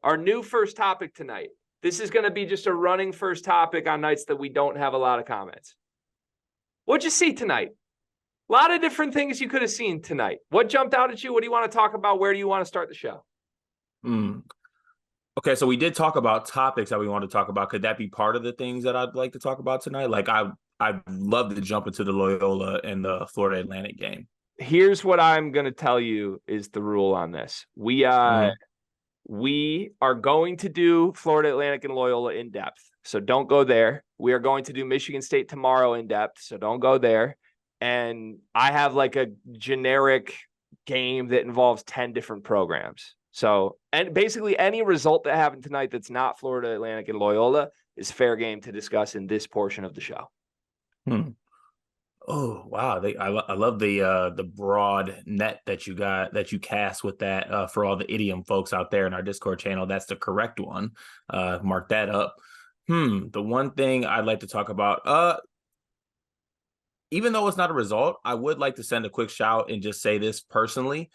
Our new first topic tonight. This is going to be just a running first topic on nights that we don't have a lot of comments. What'd you see tonight? A lot of different things you could have seen tonight. What jumped out at you? What do you want to talk about? Where do you want to start the show? Okay, so we did talk about topics that we want to talk about. Could that be part of the things that I'd like to talk about tonight? Like I'd love to jump into the Loyola and the Florida Atlantic game. Here's what I'm going to tell you is the rule on this. We are going to do Florida Atlantic and Loyola in depth. So don't go there. We are going to do Michigan State tomorrow in depth. So don't go there. And I have like a generic game that involves 10 different programs. So, and basically any result that happened tonight that's not Florida Atlantic and Loyola is fair game to discuss in this portion of the show. Oh wow! I love the broad net that you cast with that for all the idiom folks out there in our Discord channel. That's the correct one. Mark that up. The one thing I'd like to talk about, even though it's not a result, I would like to send a quick shout and just say this personally.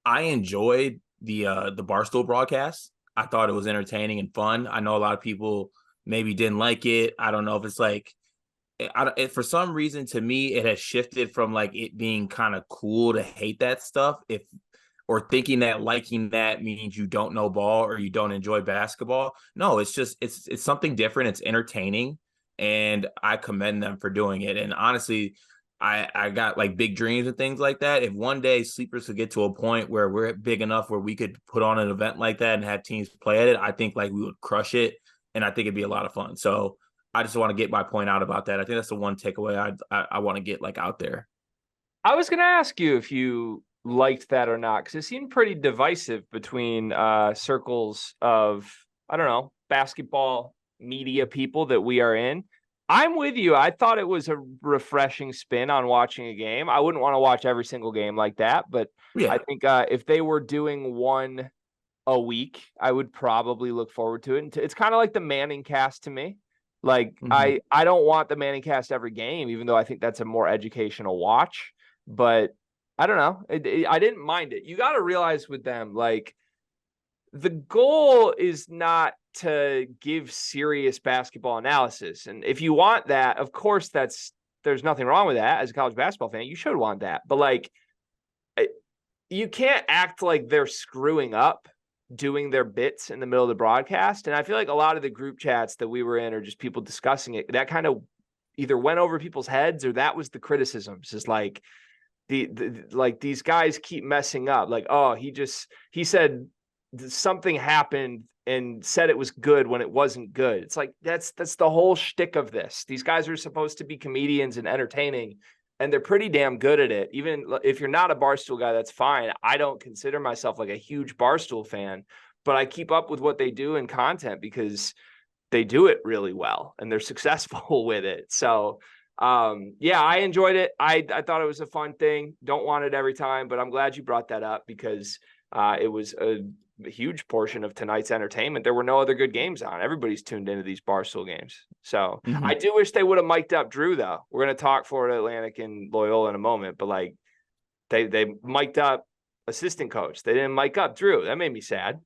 I enjoyed the Barstool broadcast. I thought it was entertaining and fun. I know a lot of people maybe didn't like it. I don't know if it's like, for some reason, to me, it has shifted from like it being kind of cool to hate that stuff, or thinking that liking that means you don't know ball or you don't enjoy basketball. No, it's just it's something different. It's entertaining, and I commend them for doing it. And honestly, I got like big dreams and things like that. If one day Sleepers could get to a point where we're big enough where we could put on an event like that and have teams play at it, I think like we would crush it, and I think it'd be a lot of fun. So I just want to get my point out about that. I think that's the one takeaway I want to get like out there. I was going to ask you if you liked that or not, because it seemed pretty divisive between circles of, I don't know, basketball media people that we are in. I'm with you. I thought it was a refreshing spin on watching a game. I wouldn't want to watch every single game like that, but Yeah. I think if they were doing one a week, I would probably look forward to it. It's kind of like the Manning cast to me. Like I don't want the Manning cast every game, even though I think that's a more educational watch. But I don't know. I didn't mind it. You got to realize with them, like the goal is not to give serious basketball analysis. And if you want that, of course, there's nothing wrong with that. As a college basketball fan, you should want that. But like, you can't act like they're screwing up doing their bits in the middle of the broadcast. And I feel like a lot of the group chats that we were in are just people discussing it. That kind of either went over people's heads or that was the criticisms. Is like like these guys keep messing up. Like, oh, he said something happened and said it was good when it wasn't good. It's like, that's the whole shtick of this. These guys are supposed to be comedians and entertaining, and they're pretty damn good at it. Even if you're not a Barstool guy, that's fine. I don't consider myself like a huge Barstool fan, but I keep up with what they do in content because they do it really well and they're successful with it. So, yeah, I enjoyed it. I thought it was a fun thing. Don't want it every time, but I'm glad you brought that up because it was a huge portion of tonight's entertainment. There were no other good games on. Everybody's tuned into these Barstool games. So I do wish they would have mic'd up Drew, though. We're going to talk Florida Atlantic and Loyola in a moment, but like they mic'd up assistant coach. They didn't mic up Drew. That made me sad.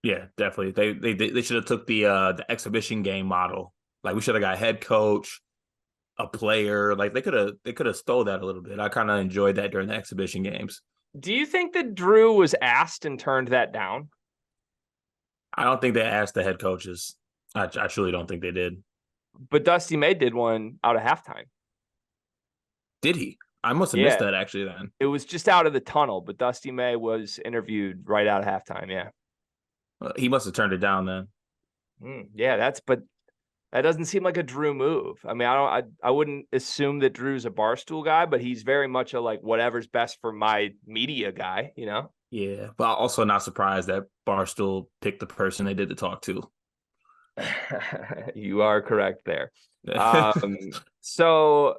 Yeah, definitely. They should have took the exhibition game model. Like we should have got head coach, a player. Like they could have stole that a little bit. I kind of enjoyed that during the exhibition games. Do you think that Drew was asked and turned that down? I don't think they asked the head coaches. I truly don't think they did. But Dusty May did one out of halftime. Did he? I must have missed that actually then. It was just out of the tunnel, but Dusty May was interviewed right out of halftime. Yeah. He must have turned it down then. Yeah, but that doesn't seem like a Drew move. I mean, I wouldn't assume that Drew's a Barstool guy, but he's very much a like whatever's best for my media guy, you know? Yeah, but also not surprised that Barstool picked the person they did the talk to. You are correct there. So,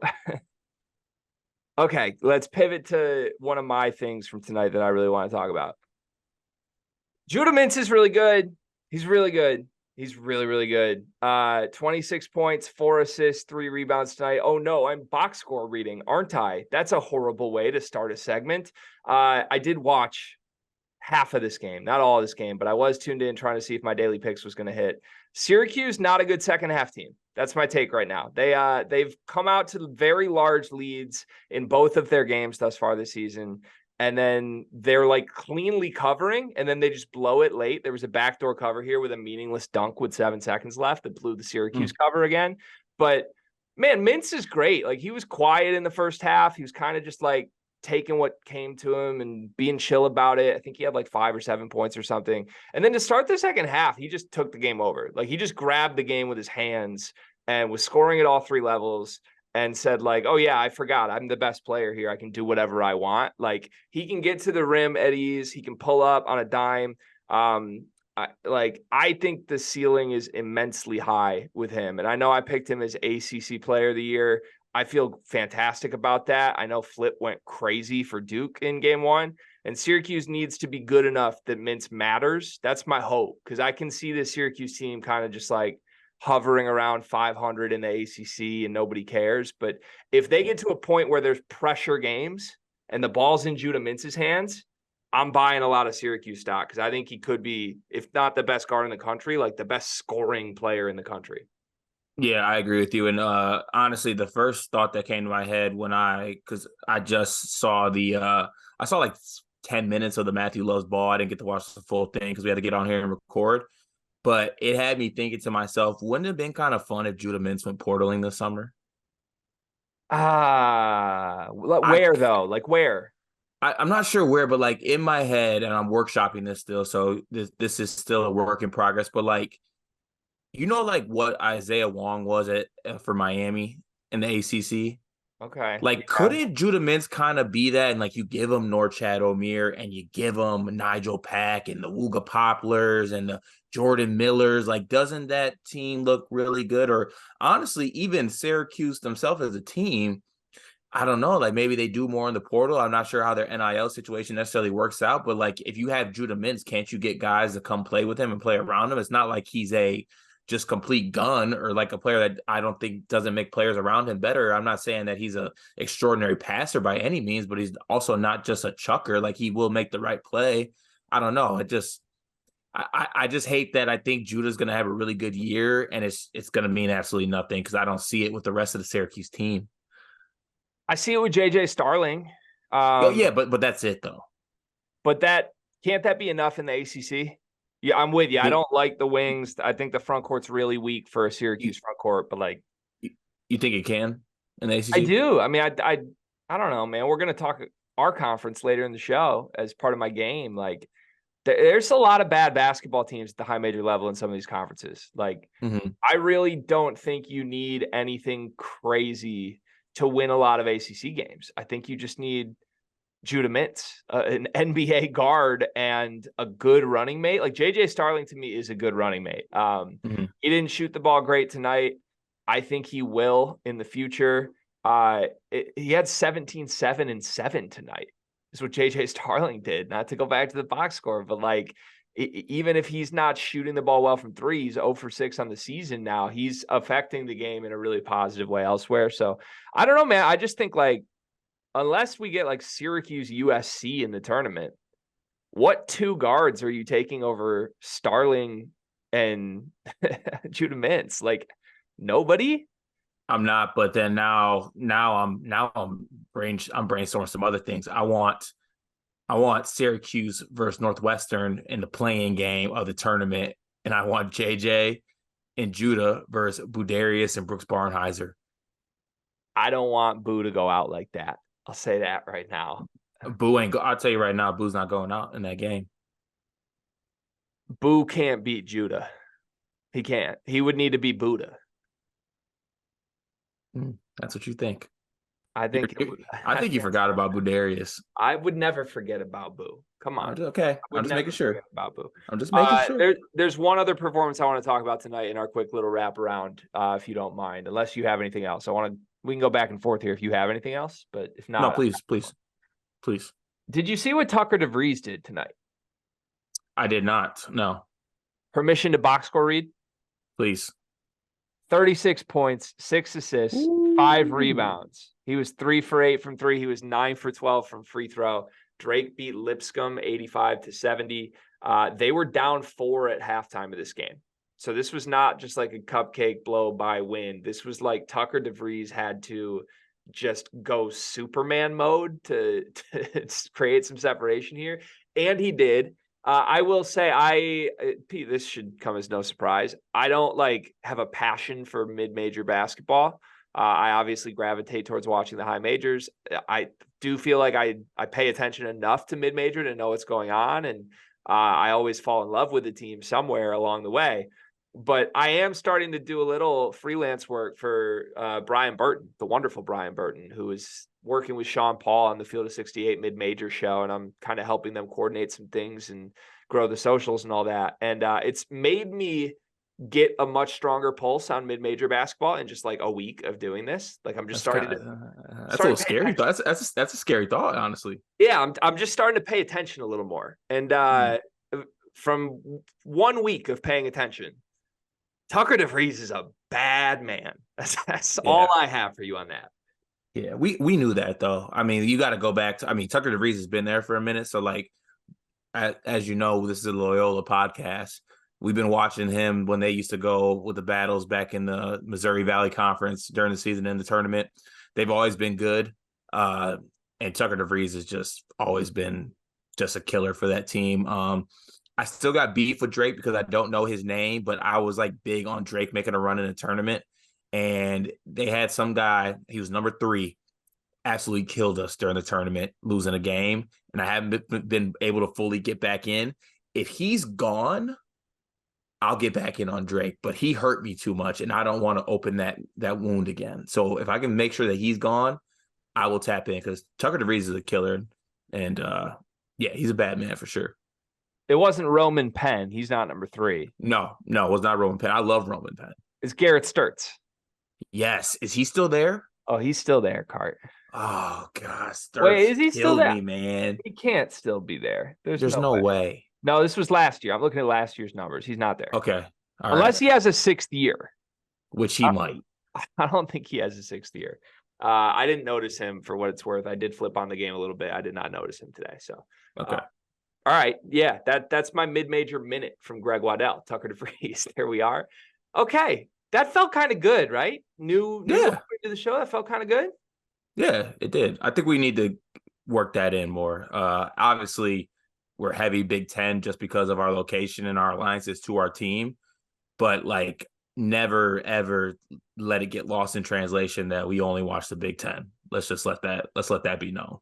okay, let's pivot to one of my things from tonight that I really want to talk about. Judah Mintzh is really good. He's really good. He's really, really good. 26 points, 4 assists, 3 rebounds tonight. Oh, no, I'm box score reading, aren't I? That's a horrible way to start a segment. I did watch half of this game, not all of this game, but I was tuned in trying to see if my daily picks was going to hit. Syracuse, not a good second half team. That's my take right now. They've come out to very large leads in both of their games thus far this season. And then they're like cleanly covering, and then they just blow it late. There was a backdoor cover here with a meaningless dunk with 7 seconds left that blew the Syracuse cover again. But man, Mintzh is great. Like, he was quiet in the first half. He was kind of just like taking what came to him and being chill about it. I think he had like 5 or 7 points or something. And then to start the second half, he just took the game over. Like, he just grabbed the game with his hands and was scoring at all 3 levels and said like, oh yeah, I forgot. I'm the best player here. I can do whatever I want. Like, he can get to the rim at ease. He can pull up on a dime. I think the ceiling is immensely high with him. And I know I picked him as ACC player of the year. I feel fantastic about that. I know Flip went crazy for Duke in game 1, and Syracuse needs to be good enough that Mintzh matters. That's my hope, because I can see this Syracuse team kind of just like hovering around 500 in the ACC and nobody cares. But if they get to a point where there's pressure games and the ball's in Judah Mintz's hands, I'm buying a lot of Syracuse stock, because I think he could be, if not the best guard in the country, like the best scoring player in the country. Yeah, I agree with you. And honestly, the first thought that came to my head because I just saw I saw like 10 minutes of the Matthew Lowe's ball. I didn't get to watch the full thing because we had to get on here and record. But it had me thinking to myself, wouldn't it have been kind of fun if Judah Mintzh went portaling this summer? Where though? Like, where? I'm not sure where, but like in my head, and I'm workshopping this still, so this is still a work in progress. But like, like what Isaiah Wong was for Miami in the ACC? Okay. Like, couldn't Judah Mintzh kind of be that? And like, you give him Norchad Omier and you give him Nigel Pack and the Wooga Poplars and the Jordan Millers. Like, doesn't that team look really good? Or honestly, even Syracuse themselves as a team, I don't know. Like, maybe they do more in the portal. I'm not sure how their NIL situation necessarily works out. But like, if you have Judah Mintzh, can't you get guys to come play with him and play around him? It's not like he's a just complete gun or like a player that I don't think doesn't make players around him better. I'm not saying that he's a extraordinary passer by any means, but he's also not just a chucker. Like, he will make the right play. I don't know. I just hate that. I think Judah's going to have a really good year, and it's going to mean absolutely nothing because I don't see it with the rest of the Syracuse team. I see it with JJ Starling. Yeah, but that's it though. But can't that be enough in the ACC? Yeah, I'm with you. I don't like the wings. I think the front court's really weak for a Syracuse front court, but like, you think it can in the ACC? I do. I mean, I don't know, man. We're going to talk our conference later in the show as part of my game. Like, there's a lot of bad basketball teams at the high major level in some of these conferences. Like, I really don't think you need anything crazy to win a lot of ACC games. I think you just need Judah Mintzh, an NBA guard, and a good running mate. Like, JJ Starling to me is a good running mate. He didn't shoot the ball great tonight. I think he will in the future. He had 17, 7, and 7 tonight. Is what JJ Starling did. Not to go back to the box score, but like, even if he's not shooting the ball well from 3, he's 0 for 6 on the season now. He's affecting the game in a really positive way elsewhere. So I don't know, man. I just think like, unless we get like Syracuse USC in the tournament, what 2 guards are you taking over Starling and Judah Mintzh? Like, nobody? I'm not, but then now I'm brainstorming some other things. I want Syracuse versus Northwestern in the playing game of the tournament, and I want JJ and Judah versus Budarius and Brooks Barnheiser. I don't want Boo to go out like that. I'll say that right now. I'll tell you right now, Boo's not going out in that game. Boo can't beat Judah. He can't. He would need to be Buddha. That's what you think. I think you forgot about Budarius. I would never forget about Boo. Come on. Okay. I'm just making sure. About Boo. I'm just making sure. There's one other performance I want to talk about tonight in our quick little wrap around, if you don't mind, unless you have anything else. We can go back and forth here if you have anything else, but if not. No, please. Did you see what Tucker Devries did tonight? I did not. No. Permission to box score read? Please. 36 points, 6 assists, Ooh. 5 rebounds. He was 3 for 8 from 3. He was 9 for 12 from free throw. Drake beat Lipscomb 85-70. They were down 4 at halftime of this game. So this was not just like a cupcake blow by win. This was like Tucker Devries had to just go Superman mode to create some separation here. And he did. I will say, Pete, this should come as no surprise. I don't like have a passion for mid-major basketball. I obviously gravitate towards watching the high majors. I do feel like I pay attention enough to mid-major to know what's going on. And I always fall in love with the team somewhere along the way. But I am starting to do a little freelance work for Brian Burton, the wonderful Brian Burton, who is working with Sean Paul on the Field of 68 mid-major show. And I'm kind of helping them coordinate some things and grow the socials and all that. And it's made me get a much stronger pulse on mid-major basketball in just like a week of doing this. Like I'm just That's a little scary. That's a scary thought, honestly. Yeah, I'm just starting to pay attention a little more. And from 1 week of paying attention, Tucker DeVries is a bad man. That's all I have for you on that. Yeah, we knew that though. I mean, you got to go back to. I mean, Tucker DeVries has been there for a minute, so like, as you know, this is a Loyola podcast. We've been watching him when they used to go with the battles back in the Missouri Valley Conference during the season and the tournament. They've always been good, and Tucker DeVries has just always been just a killer for that team. I still got beef with Drake because I don't know his name, but I was like big on Drake making a run in a tournament. And they had some guy, he was number 3, absolutely killed us during the tournament, losing a game. And I haven't been able to fully get back in. If he's gone, I'll get back in on Drake, but he hurt me too much. And I don't want to open that wound again. So if I can make sure that he's gone, I will tap in because Tucker DeVries is a killer. And yeah, he's a bad man for sure. It wasn't Roman Penn. He's not number 3. No, it was not Roman Penn. I love Roman Penn. It's Garrett Sturtz. Yes. Is he still there? Oh, he's still there, Cart. Oh, gosh. Wait, is he still there? Me, man. He can't still be there. There's no way. No, this was last year. I'm looking at last year's numbers. He's not there. Okay. Unless he has a 6th year. Which he might. I don't think he has a 6th year. I didn't notice him for what it's worth. I did flip on the game a little bit. I did not notice him today. So, okay. All right. Yeah, that's my mid-major minute from GregWaddell, Tucker DeVries. There we are. Okay. That felt kind of good, right? New to the show. That felt kind of good. Yeah, it did. I think we need to work that in more. Obviously, we're heavy Big Ten just because of our location and our alliances to our team. But like, never, ever let it get lost in translation that we only watch the Big Ten. Let's let that be known.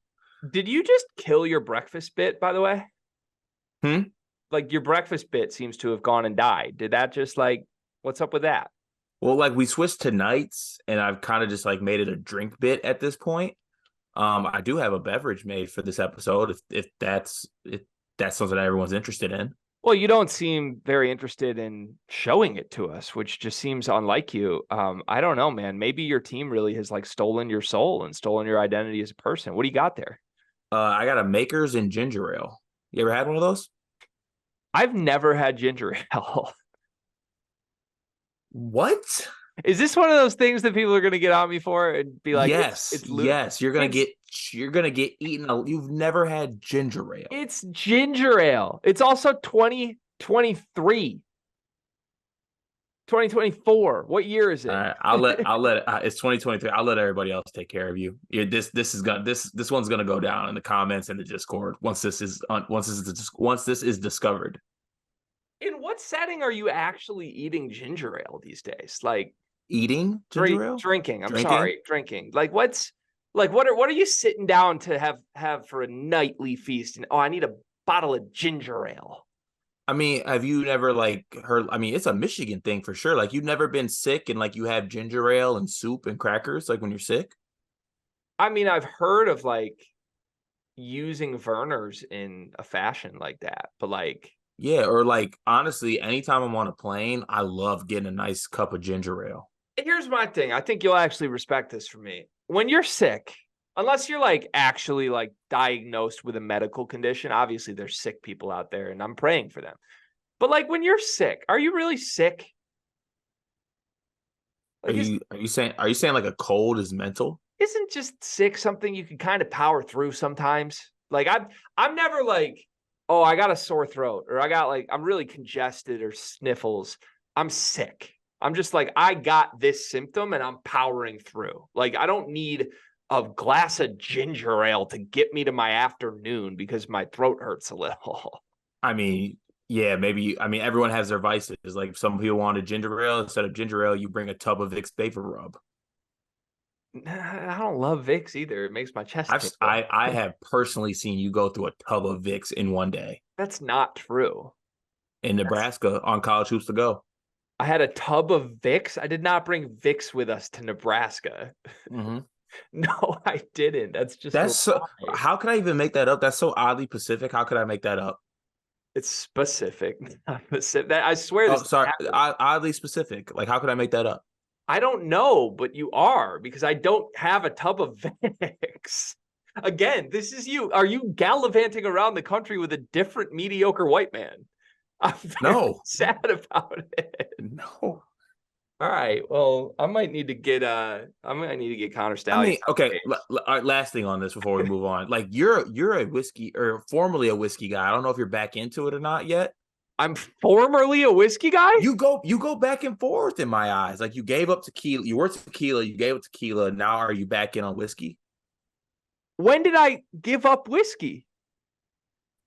Did you just kill your breakfast bit, by the way? Like your breakfast bit seems to have gone and died. Did that just like, what's up with that? Well, like we switched to nights and I've kind of just like made it a drink bit at this point. I do have a beverage made for this episode if that's something that everyone's interested in. Well, you don't seem very interested in showing it to us, which just seems unlike you. I don't know, man. Maybe your team really has like stolen your soul and stolen your identity as a person. What do you got there? I got a Makers and ginger ale. You ever had one of those? I've never had ginger ale. What? Is this one of those things that people are going to get on me for and be like, yes, you're going to get eaten. You've never had ginger ale. It's ginger ale. It's also 2023. 2024. What year is it? I'll let it's 2023. I'll let everybody else take care of you. This one's gonna go down in the comments and the Discord once this is discovered. In what setting are you actually eating ginger ale these days? Like eating ginger ale? Drinking. Drinking. Like what are you sitting down to have for a nightly feast? And I need a bottle of ginger ale. I mean, have you never like heard? I mean, it's a Michigan thing for sure. Like you've never been sick and like you have ginger ale and soup and crackers like when you're sick. I mean, I've heard of like using Vernors in a fashion like that, but like yeah, or like honestly, anytime I'm on a plane, I love getting a nice cup of ginger ale. Here's my thing. I think you'll actually respect this from me. When you're sick, unless you're like actually like diagnosed with a medical condition, obviously there's sick people out there and I'm praying for them. But like when you're sick, are you really sick? Like, are you saying like a cold is mental? Isn't just sick something you can kind of power through sometimes? Like I'm never like, oh, I got a sore throat or I'm really congested or sniffles. I'm sick. I'm just like, I got this symptom and I'm powering through. Like, I don't need a glass of ginger ale to get me to my afternoon because my throat hurts a little. I mean, yeah, maybe. I mean, everyone has their vices. Like some people want a ginger ale. Instead of ginger ale, you bring a tub of Vicks Vapor Rub. I don't love Vicks either. It makes my chest tingle. I have personally seen you go through a tub of Vicks in one day That's not true. in Nebraska on College Hoops to Go. I had a tub of Vicks. I did not bring Vicks with us to Nebraska. Mm-hmm. No, I didn't. That's just That's so, how could I even make that up? That's so oddly Pacific. How could I make that up? it's specific. Not specific. I swear Oh, this sorry, happened. oddly specific. Like, how could I make that up? I don't know, but you are because I don't have a tub of Vicks. Again, this is you. Are you gallivanting around the country with a different mediocre white man? I'm very No, sad about it. no. All right. Well, I might need to get Connor I Stallion. mean, okay. All right, last thing on this before we move on. Like, you're a whiskey or formerly a whiskey guy. I don't know if you're back into it or not yet. I'm formerly a whiskey guy. You go back and forth in my eyes. Like you gave up tequila, you were tequila, you gave up tequila. Now are you back in on whiskey? When did I give up whiskey?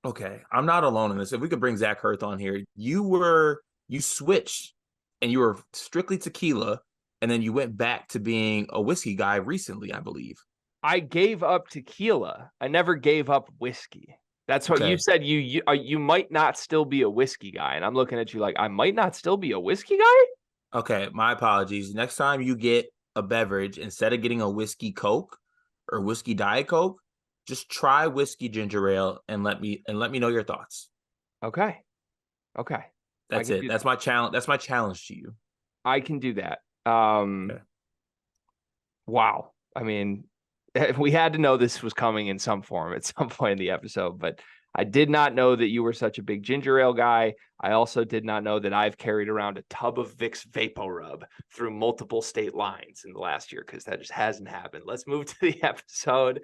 Okay, I'm not alone in this. If we could bring Zach Hurth on here, you switched and you were strictly tequila, and then you went back to being a whiskey guy recently, I believe. I gave up tequila. I never gave up whiskey. That's what you said. You might not still be a whiskey guy, and I'm looking at you like I might not still be a whiskey guy. Okay, my apologies. Next time you get a beverage, instead of getting a whiskey Coke or whiskey Diet Coke, just try whiskey ginger ale and let me know your thoughts. Okay. That's it. That's my challenge. That's my challenge to you. I can do that. Okay. Wow. I mean, we had to know this was coming in some form at some point in the episode, but I did not know that you were such a big ginger ale guy. I also did not know that I've carried around a tub of Vicks Vapor Rub through multiple state lines in the last year because that just hasn't happened. Let's move to the episode.